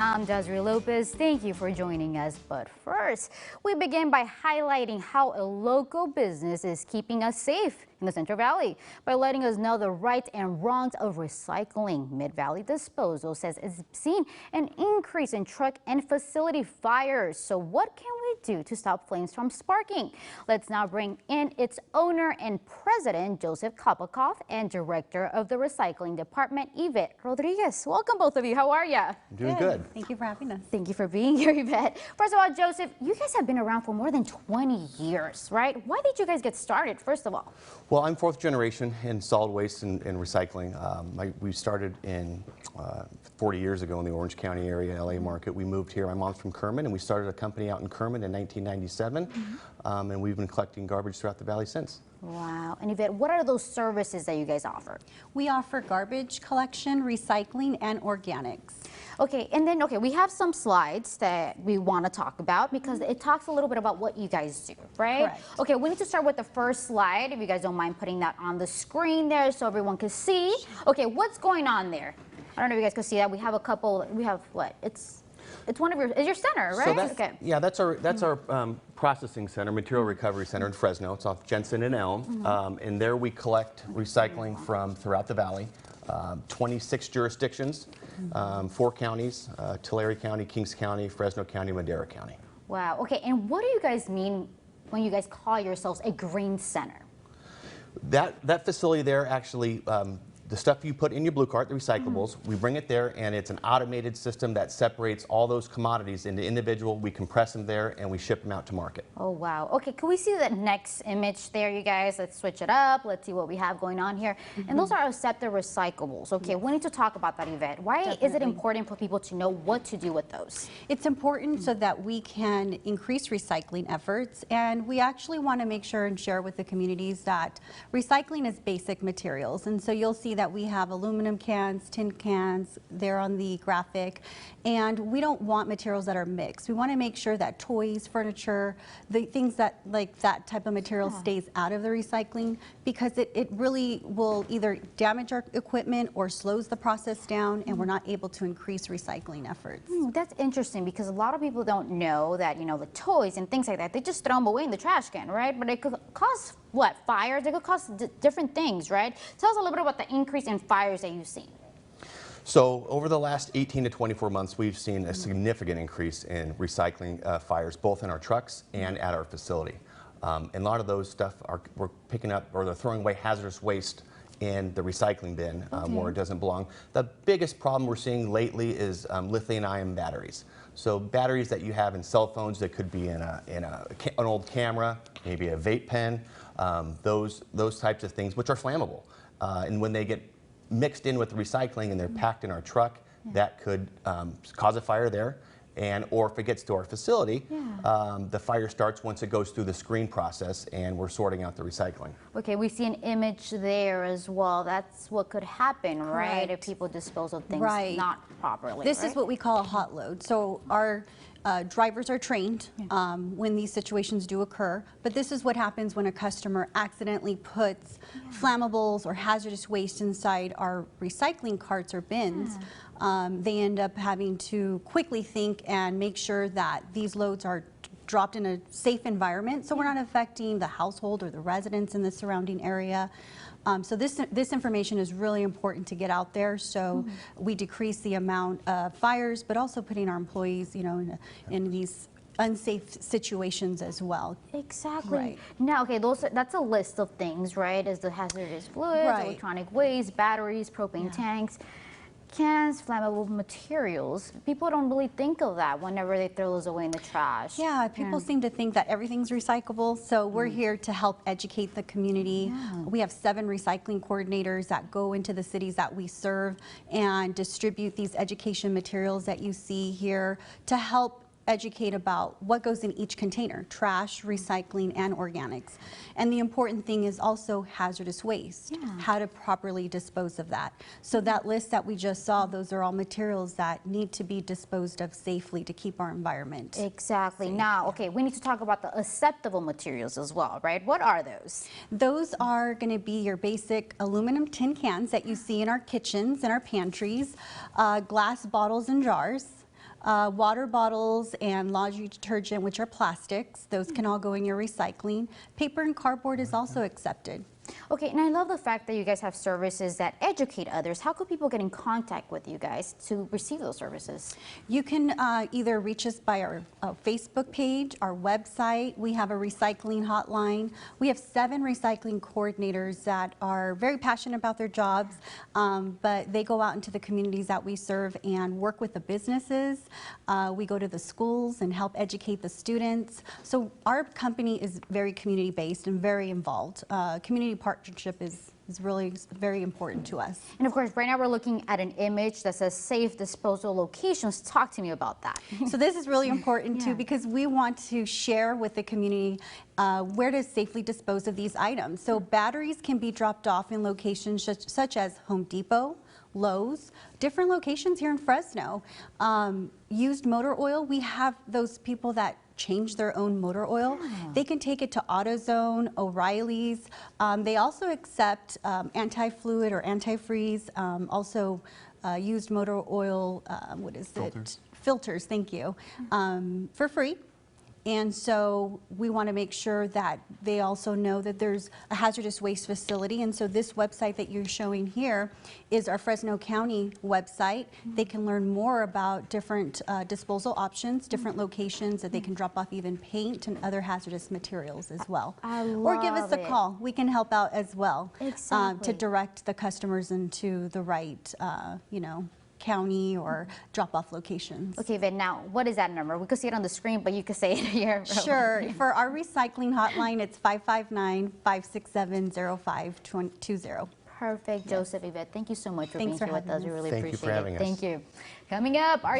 I'm Desiree Lopez. Thank you for joining us. But first, we begin by highlighting how a local business is keeping us safe in the Central Valley by letting us know the rights and wrongs of recycling. Mid-Valley Disposal says it's seen an increase in truck and facility fires. So what can we do to stop flames from sparking? Let's now bring in its owner and president, Joseph Kopikoff, and director of the recycling department, Yvette Rodriguez. Welcome, both of you. How are you? Doing good. Thank you for having us. Thank you for being here, Yvette. First of all, Joseph, you guys have been around for more than 20 years, right? Why did you guys get started, first of all? Well, I'm fourth generation in solid waste and recycling. We started 40 years ago in the Orange County area, LA market. We moved here. My mom's from Kerman, and we started a company out in Kerman in 1997. And we've been collecting garbage throughout the valley since. Wow. And Yvette, what are those services that you guys offer? We offer garbage collection, recycling, and organics. Okay, and then, we have some slides that we want to talk about because it talks a little bit about what you guys do, right? Correct. Okay, we need to start with the first slide, if you guys don't mind putting that on the screen there so everyone can see. Okay, what's going on there? I don't know if you guys can see that. We have a couple, we have what? It's one of your center, right? So that's, okay. Yeah, that's our processing center, material recovery center in Fresno. It's off Jensen and Elm. And there we collect recycling from throughout the valley. 26 jurisdictions, 4 counties, Tulare County, Kings County, Fresno County, Madera County. Wow, okay, and what do you guys mean when you guys call yourselves a green center? That facility there actually, the stuff you put in your blue cart, the recyclables, we bring it there, and it's an automated system that separates all those commodities into individual. We compress them there and we ship them out to market. Oh wow. Okay, can we see that next image there, you guys? Let's switch it up. Let's see what we have going on here. And those are accepted recyclables. Okay, we need to talk about that, Yvette. Why is it important for people to know what to do with those? It's important so that we can increase recycling efforts, and we actually want to make sure and share with the communities that recycling is basic materials. And so you'll see that we have aluminum cans, tin cans there on the graphic, and we don't want materials that are mixed. We want to make sure that toys, furniture, the things that like that type of material stays out of the recycling, because it really will either damage our equipment or slows the process down, and we're not able to increase recycling efforts. That's interesting because a lot of people don't know that, the toys and things like that, they just throw them away in the trash can, right? But it could cause what? Fires? It could cause different things, right? Tell us a little bit about the increase in fires that you've seen. So over the last 18 to 24 months, we've seen a significant increase in recycling fires, both in our trucks and at our facility. And a lot of those stuff we're picking up, or they're throwing away hazardous waste in the recycling bin where it doesn't belong. The biggest problem we're seeing lately is lithium-ion batteries. So batteries that you have in cell phones that could be in an old camera, maybe a vape pen, those types of things, which are flammable. And when they get mixed in with recycling and they're packed in our truck, that could cause a fire there. Or if it gets to our facility, the fire starts once it goes through the screen process and we're sorting out the recycling. Okay, we see an image there as well. That's what could happen, right? If people dispose of things not properly. This is what we call a hot load. So our drivers are trained when these situations do occur, but this is what happens when a customer accidentally puts flammables or hazardous waste inside our recycling carts or bins. They end up having to quickly think and make sure that these loads are dropped in a safe environment, so we're not affecting the household or the residents in the surrounding area. So this information is really important to get out there, so we decrease the amount of fires, but also putting our employees, in these unsafe situations as well. Exactly. Right. Now, okay, that's a list of things, right? Is the hazardous fluids, electronic waste, batteries, propane tanks, cans, flammable materials. People don't really think of that whenever they throw those away in the trash. Yeah, people seem to think that everything's recyclable, so we're here to help educate the community. We have 7 recycling coordinators that go into the cities that we serve and distribute these education materials that you see here to help educate about what goes in each container: trash, recycling, and organics. And the important thing is also hazardous waste, how to properly dispose of that. So that list that we just saw, those are all materials that need to be disposed of safely to keep our environment Exactly. safe. Now, okay, we need to talk about the acceptable materials as well, right? What are those? Those are going to be your basic aluminum tin cans that you see in our kitchens and our pantries, glass bottles and jars, Water bottles and laundry detergent, which are plastics, those can all go in your recycling. Paper and cardboard is also accepted. Okay, and I love the fact that you guys have services that educate others. How could people get in contact with you guys to receive those services? You can either reach us by our Facebook page, our website. We have a recycling hotline. We have 7 recycling coordinators that are very passionate about their jobs, but they go out into the communities that we serve and work with the businesses. We go to the schools and help educate the students. So our company is very community-based and very involved. Community partnership is really very important to us. And of course, right now we're looking at an image that says safe disposal locations. Talk to me about that. So this is really important too, Yeah. because we want to share with the community where to safely dispose of these items. So batteries can be dropped off in locations such as Home Depot, Lowe's, different locations here in Fresno. Used motor oil, we have those people that change their own motor oil. They can take it to AutoZone, O'Reilly's. They also accept anti-fluid or antifreeze, also used motor oil, filters, thank you, for free. And so we want to make sure that they also know that there's a hazardous waste facility. And so this website that you're showing here is our Fresno County website. They can learn more about different disposal options, different locations that they can drop off even paint and other hazardous materials as well. Or give us a call. We can help out as well to direct the customers into the right, county or drop-off locations. Okay, then now, what is that number? We could see it on the screen, but you could say it here. Sure. For our recycling hotline, it's 559-567-0520. Perfect, Joseph, Yvette. Thank you so much for Thanks being for here with us. having We us. really Thank you appreciate for having it. us. Thank you. Coming up, are